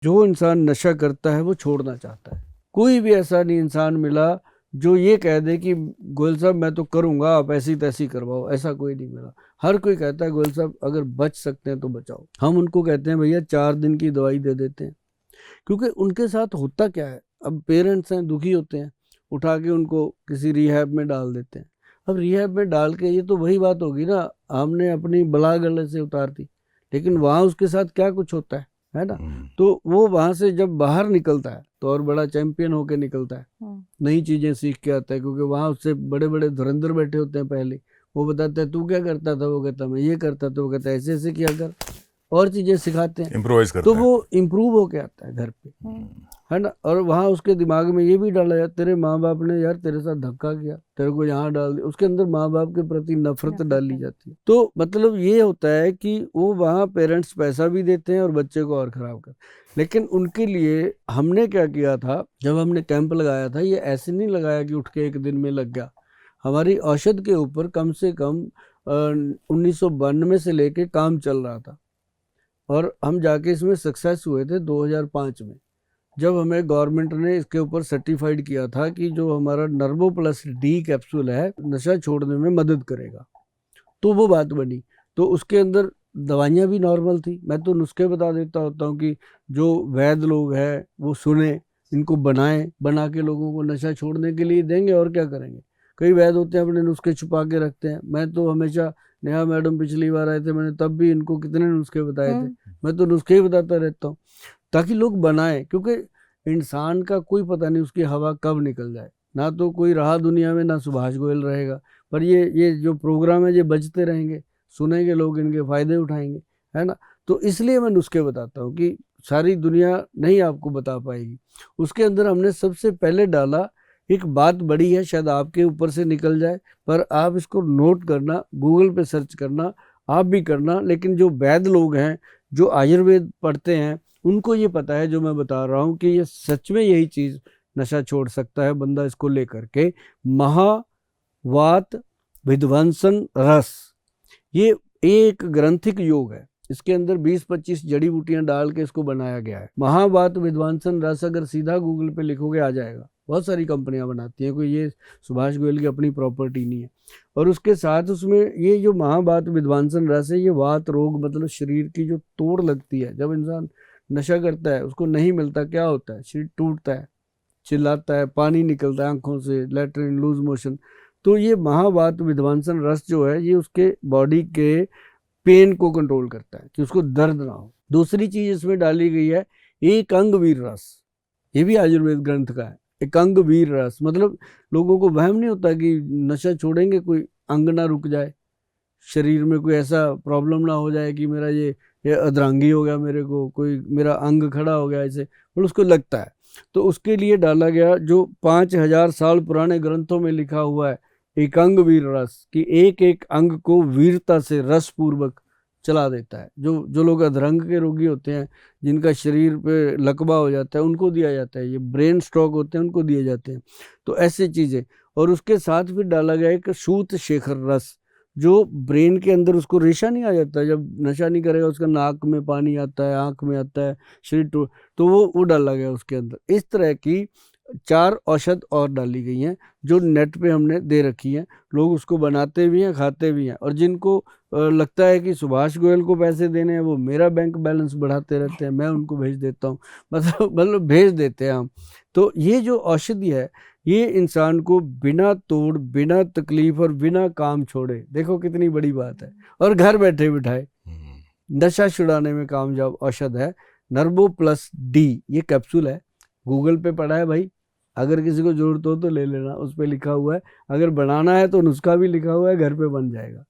जो इंसान नशा करता है वो छोड़ना चाहता है। कोई भी ऐसा नहीं इंसान मिला जो ये कह दे कि गोयल साहब मैं तो करूंगा, आप ऐसी तैसी करवाओ, ऐसा कोई नहीं मिला। हर कोई कहता है गोयल साहब अगर बच सकते हैं तो बचाओ। हम उनको कहते हैं भैया 4 दिन की दवाई दे देते हैं, क्योंकि उनके साथ होता क्या है, अब पेरेंट्स हैं दुखी होते हैं, उठा के उनको किसी रिहैब में डाल देते हैं। अब रिहैब में डाल के ये तो वही बात होगी ना, हमने अपनी बला गले से उतार दी, लेकिन वहाँ उसके साथ क्या कुछ होता है ना। तो वो वहां से जब बाहर निकलता है तो और बड़ा चैंपियन होके निकलता है, नई चीजें सीख के आता है, क्योंकि वहां उससे बड़े बड़े धुरंधर बैठे होते हैं पहले। वो बताता है तू क्या करता था, वो कहता मैं ये करता था, वो कहता ऐसे ऐसे किया कर, और चीजें सिखाते हैं, इम्प्रोवाइज तो करता है। वो इम्प्रूव होके आता है घर पे, है ना। और वहाँ उसके दिमाग में ये भी डाला जाता, तेरे माँ बाप ने यार तेरे साथ धक्का किया, तेरे को यहाँ डाल दिया, उसके अंदर माँ बाप के प्रति नफरत डाली जाती है। तो मतलब ये होता है कि वो वहाँ पेरेंट्स पैसा भी देते हैं और बच्चे को और खराब कर। लेकिन उनके लिए हमने क्या किया था, जब हमने कैंप लगाया था, ये ऐसे नहीं लगाया कि उठ के एक दिन में लग गया। हमारी औषध के ऊपर कम से कम 1992 से लेके काम चल रहा था, और हम जाके इसमें सक्सेस हुए थे 2005 में, जब हमें गवर्नमेंट ने इसके ऊपर सर्टिफाइड किया था कि जो हमारा नर्वो प्लस डी कैप्सूल है नशा छोड़ने में मदद करेगा। तो वो बात बनी, तो उसके अंदर दवाइयाँ भी नॉर्मल थी। मैं तो नुस्खे बता देता होता हूँ कि जो वैद्य लोग हैं वो सुने, इनको बनाएं, बना के लोगों को नशा छोड़ने के लिए देंगे, और क्या करेंगे। कई वैद्य होते हैं अपने नुस्खे छुपा के रखते हैं। मैं तो हमेशा, नेहा मैडम पिछली बार आए थे, मैंने तब भी इनको कितने नुस्खे बताए थे। मैं तो नुस्खे ही बताता रहता हूँ ताकि लोग बनाएं, क्योंकि इंसान का कोई पता नहीं उसकी हवा कब निकल जाए। ना तो कोई रहा दुनिया में, ना सुभाष गोयल रहेगा, पर ये जो प्रोग्राम है ये बजते रहेंगे, सुनेंगे लोग, इनके फायदे उठाएंगे, है ना। तो इसलिए मैं नुस्खे बताता हूँ कि सारी दुनिया नहीं आपको बता पाएगी। उसके अंदर हमने सबसे पहले डाला, एक बात बड़ी है, शायद आपके ऊपर से निकल जाए, पर आप इसको नोट करना, गूगल पे सर्च करना, आप भी करना। लेकिन जो वैद्य लोग हैं, जो आयुर्वेद पढ़ते हैं, उनको ये पता है जो मैं बता रहा हूँ कि ये सच में यही चीज नशा छोड़ सकता है बंदा इसको लेकर के। महावात विध्वंसन रस, ये एक ग्रंथिक योग है, इसके अंदर 20-25 जड़ी बूटियां डाल के इसको बनाया गया है। महावात विध्वंसन रस अगर सीधा गूगल पे लिखोगे आ जाएगा। बहुत सारी कंपनियां बनाती हैं, कोई ये सुभाष गोयल की अपनी प्रॉपर्टी नहीं है। और उसके साथ उसमें ये जो महावात विध्वंसन रस है, ये वात रोग, मतलब शरीर की जो तोड़ लगती है, जब इंसान नशा करता है उसको नहीं मिलता, क्या होता है, शरीर टूटता है, चिल्लाता है, पानी निकलता है आंखों से, लेटरिन, लूज मोशन। तो ये महावात विध्वंसन रस जो है, ये उसके बॉडी के पेन को कंट्रोल करता है कि उसको दर्द ना हो। दूसरी चीज इसमें डाली गई है एक अंग वीर रस, ये भी आयुर्वेद ग्रंथ का है। एक अंग वीर रस मतलब लोगों को वहम नहीं होता कि नशा छोड़ेंगे कोई अंग ना रुक जाए, शरीर में कोई ऐसा प्रॉब्लम ना हो जाए कि मेरा ये अधरंगी हो गया, मेरे को कोई मेरा अंग खड़ा हो गया ऐसे, पर उसको लगता है। तो उसके लिए डाला गया जो 5,000 साल पुराने ग्रंथों में लिखा हुआ है, एक अंग वीर रस, कि एक एक अंग को वीरता से रस पूर्वक चला देता है। जो जो लोग अधरंग के रोगी होते हैं, जिनका शरीर पे लकवा हो जाता है, उनको दिया जाता है। ये ब्रेन स्ट्रोक होते हैं उनको दिए जाते हैं। तो ऐसी चीजें। और उसके साथ फिर डाला गया एक सूत शेखर रस, जो ब्रेन के अंदर, उसको रेशा नहीं आ जाता जब नशा नहीं करेगा, उसका नाक में पानी आता है, आंख में आता है, शरीर तो वो डाला गया उसके अंदर। इस तरह की 4 औषध और डाली गई हैं जो नेट पे हमने दे रखी हैं। लोग उसको बनाते भी हैं, खाते भी हैं। और जिनको लगता है कि सुभाष गोयल को पैसे देने हैं, वो मेरा बैंक बैलेंस बढ़ाते रहते हैं, मैं उनको भेज देता हूँ, मतलब भेज देते हैं हम। तो ये जो औषधि है, ये इंसान को बिना तोड़, बिना तकलीफ और बिना काम छोड़े, देखो कितनी बड़ी बात है, और घर बैठे बिठाए नशा छुड़ाने में कामयाब औषध है। नर्वो प्लस डी ये कैप्सूल है, गूगल पे पड़ा है भाई, अगर किसी को जरूरत हो तो ले लेना, उस पे लिखा हुआ है। अगर बनाना है तो नुस्खा भी लिखा हुआ है, घर पे बन जाएगा।